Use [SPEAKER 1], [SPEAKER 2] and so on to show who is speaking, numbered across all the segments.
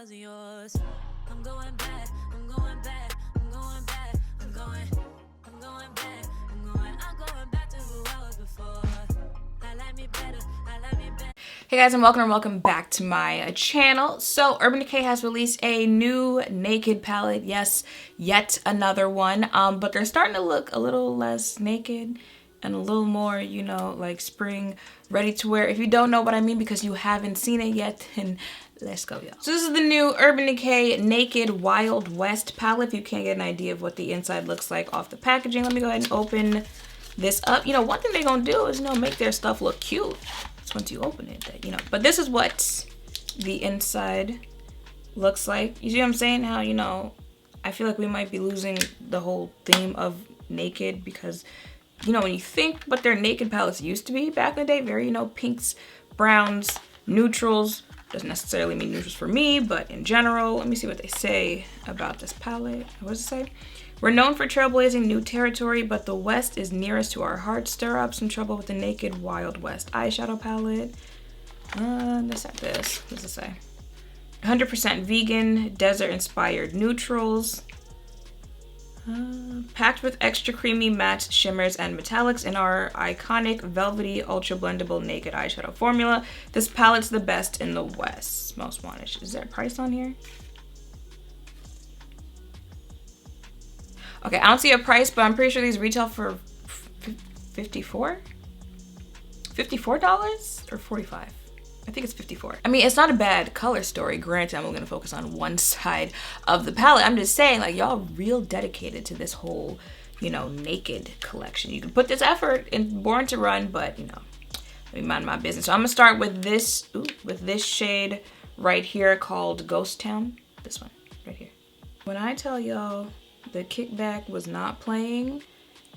[SPEAKER 1] wasn't yours. I'm going back, I'm going back, I'm going back, I'm going back, I'm going back to who I was before. I like me better, I like me better.
[SPEAKER 2] Hey guys, and welcome back to my channel. So Urban Decay has released a new naked palette. Yes, yet another one. But they're starting to look a little less naked and a little more, you know, like spring ready to wear. If you don't know what I mean because you haven't seen it yet, then let's go, y'all. So this is the new Urban Decay Naked Wild West palette. If you can't get an idea of what the inside looks like off the packaging, let me go ahead and open this up. You know, one thing they're gonna do is, you know, make their stuff look cute. Once you open it, that, you know, but this is what the inside looks like. You see what I'm saying? How, you know, I feel like we might be losing the whole theme of naked because, you know, when you think what their naked palettes used to be back in the day, very, you know, pinks, browns, neutrals. Doesn't necessarily mean neutrals for me, but in general. Let me see what they say about this palette. What does it say? We're known for trailblazing new territory, but the West is nearest to our hearts. Stir up some trouble with the Naked Wild West eyeshadow palette. Let's have this. What does it say? 100% vegan, desert-inspired neutrals. Packed with extra creamy matte shimmers and metallics in our iconic velvety ultra blendable naked eyeshadow formula. This palette's the best in the West. Most wanted. Is there a price on here? Okay, I don't see a price, but I'm pretty sure these retail for $54 or $45. I think it's $54. I mean, it's not a bad color story. Granted, I'm only gonna focus on one side of the palette. I'm just saying, like, y'all real dedicated to this whole, you know, naked collection. You can put this effort in Born to Run, but, you know, let me mind my business. So I'm gonna start with this shade right here called Ghost Town. This one right here. When I tell y'all the kickback was not playing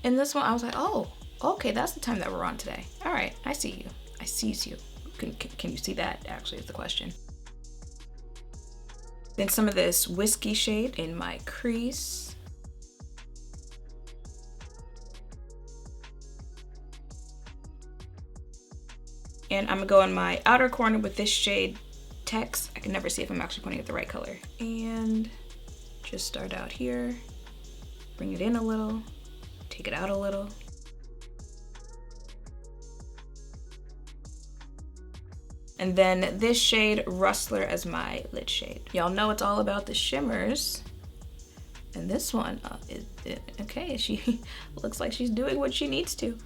[SPEAKER 2] in this one, I was like, oh, okay, that's the time that we're on today. All right, I see you. I sees you. Can you see that, actually, is the question. Then some of this whiskey shade in my crease. And I'm gonna go in my outer corner with this shade Tex. I can never see if I'm actually pointing at the right color. And just start out here. Bring it in a little, take it out a little. And then this shade, Rustler, as my lid shade. Y'all know it's all about the shimmers. And this one, okay, she looks like she's doing what she needs to.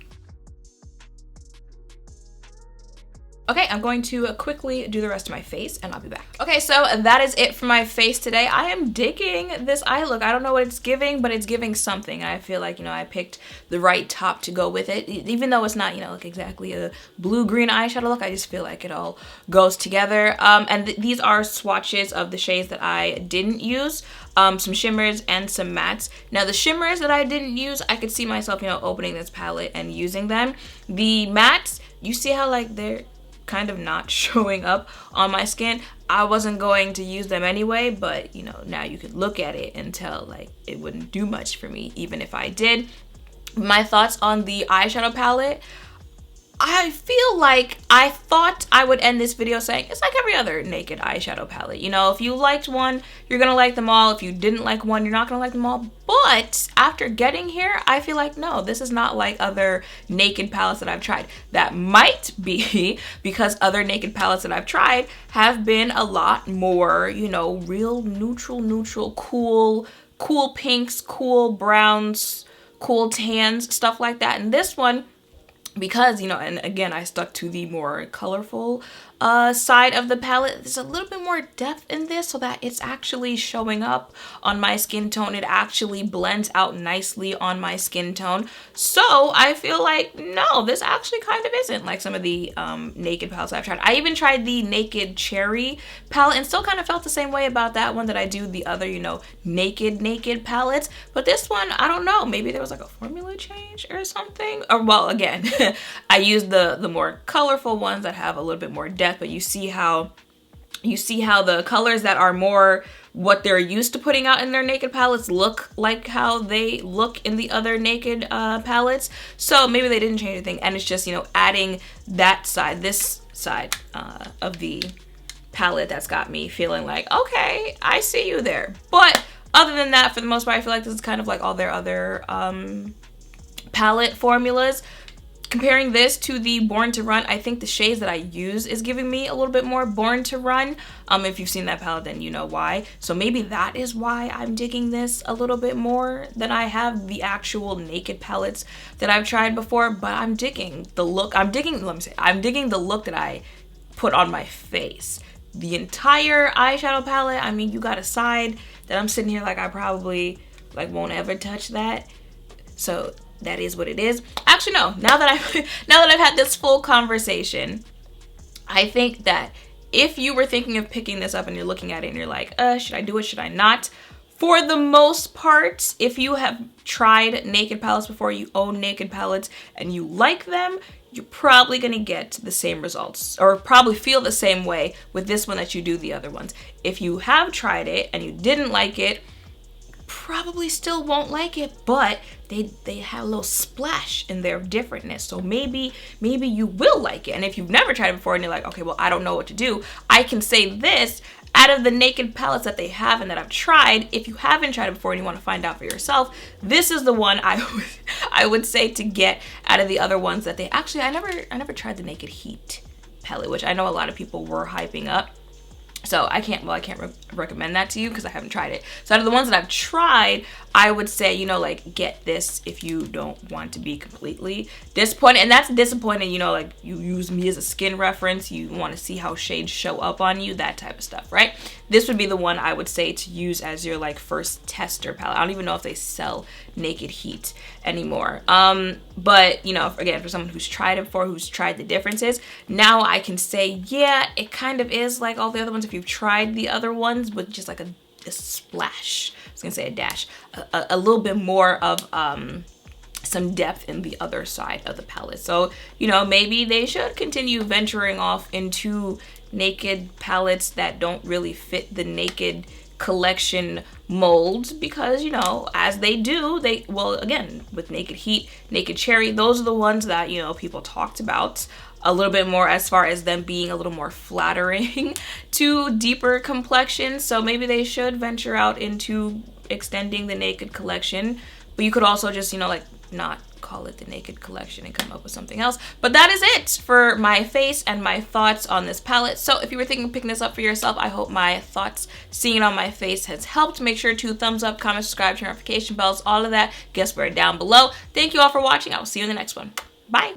[SPEAKER 2] Okay, I'm going to quickly do the rest of my face and I'll be back. Okay, so that is it for my face today. I am digging this eye look. I don't know what it's giving, but it's giving something. I feel like, you know, I picked the right top to go with it. Even though it's not, you know, like exactly a blue-green eyeshadow look, I just feel like it all goes together. And these are swatches of the shades that I didn't use. Some shimmers and some mattes. Now the shimmers that I didn't use, I could see myself, you know, opening this palette and using them. The mattes, you see how like they're kind of not showing up on my skin. I wasn't going to use them anyway, but you know, now you could look at it and tell like it wouldn't do much for me even if I did. My thoughts on the eyeshadow palette, I feel like I thought I would end this video saying it's like every other naked eyeshadow palette. You know, if you liked one, you're gonna like them all. If you didn't like one, you're not gonna like them all. But after getting here, I feel like, no, this is not like other naked palettes that I've tried. That might be because other naked palettes that I've tried have been a lot more, you know, real neutral, cool pinks, cool browns, cool tans, stuff like that. And this one, because, you know, and again, I stuck to the more colorful side of the palette. There's a little bit more depth in this so that it's actually showing up on my skin tone. It actually blends out nicely on my skin tone. So I feel like, no, this actually kind of isn't like some of the naked palettes I've tried. I even tried the Naked Cherry palette and still kind of felt the same way about that one that I do the other, you know, naked palettes. But this one, I don't know, maybe there was like a formula change or something. Or, well, again, I used the more colorful ones that have a little bit more depth, but you see how the colors that are more what they're used to putting out in their naked palettes look like how they look in the other naked palettes. So maybe they didn't change anything, and it's just, you know, adding that side, this side of the palette that's got me feeling like, okay, I see you there. But other than that, for the most part, I feel like this is kind of like all their other palette formulas. Comparing this to the Born to Run, I think the shades that I use is giving me a little bit more Born to Run. If you've seen that palette, then you know why. So maybe that is why I'm digging this a little bit more than I have the actual Naked palettes that I've tried before. But I'm digging the look. I'm digging the look that I put on my face. The entire eyeshadow palette, I mean, you got a side that I'm sitting here like I probably like won't ever touch that. So that is what it is. Actually, no. Now that I've had this full conversation, I think that if you were thinking of picking this up and you're looking at it and you're like, should I do it? Should I not? For the most part, if you have tried Naked palettes before, you own Naked palettes and you like them, you're probably gonna get the same results or probably feel the same way with this one that you do the other ones. If you have tried it and you didn't like it, probably still won't like it, but they have a little splash in their differentness. So maybe you will like it. And if you've never tried it before and you're like, okay, well, I don't know what to do, I can say this. Out of the Naked palettes that they have and that I've tried, if you haven't tried it before and you want to find out for yourself, this is the one I would say to get out of the other ones that they actually, I never tried the Naked Heat palette, which I know a lot of people were hyping up. So I can't recommend that to you because I haven't tried it. So out of the ones that I've tried, I would say, you know, like, get this if you don't want to be completely disappointed. And that's disappointing, you know, like, you use me as a skin reference, you want to see how shades show up on you, that type of stuff, right? This would be the one I would say to use as your, like, first tester palette. I don't even know if they sell Naked Heat anymore. But, you know, again, for someone who's tried it before, who's tried the differences, now I can say, yeah, it kind of is like all the other ones if you've tried the other ones with just like a splash. I was gonna say a dash. A little bit more of some depth in the other side of the palette. So, you know, maybe they should continue venturing off into Naked palettes that don't really fit the Naked collection molds, because, you know, as they do, well, again, with Naked Heat, Naked Cherry, those are the ones that, you know, people talked about a little bit more as far as them being a little more flattering to deeper complexions. So maybe they should venture out into extending the Naked collection. But you could also just, you know, like, not call it the Naked collection and come up with something else. But that is it for my face and my thoughts on this palette. So if you were thinking of picking this up for yourself, I hope my thoughts, seeing it on my face, has helped. Make sure to thumbs up, comment, subscribe, turn notification bells, all of that. Guess where down below. Thank you all for watching. I will see you in the next one. Bye.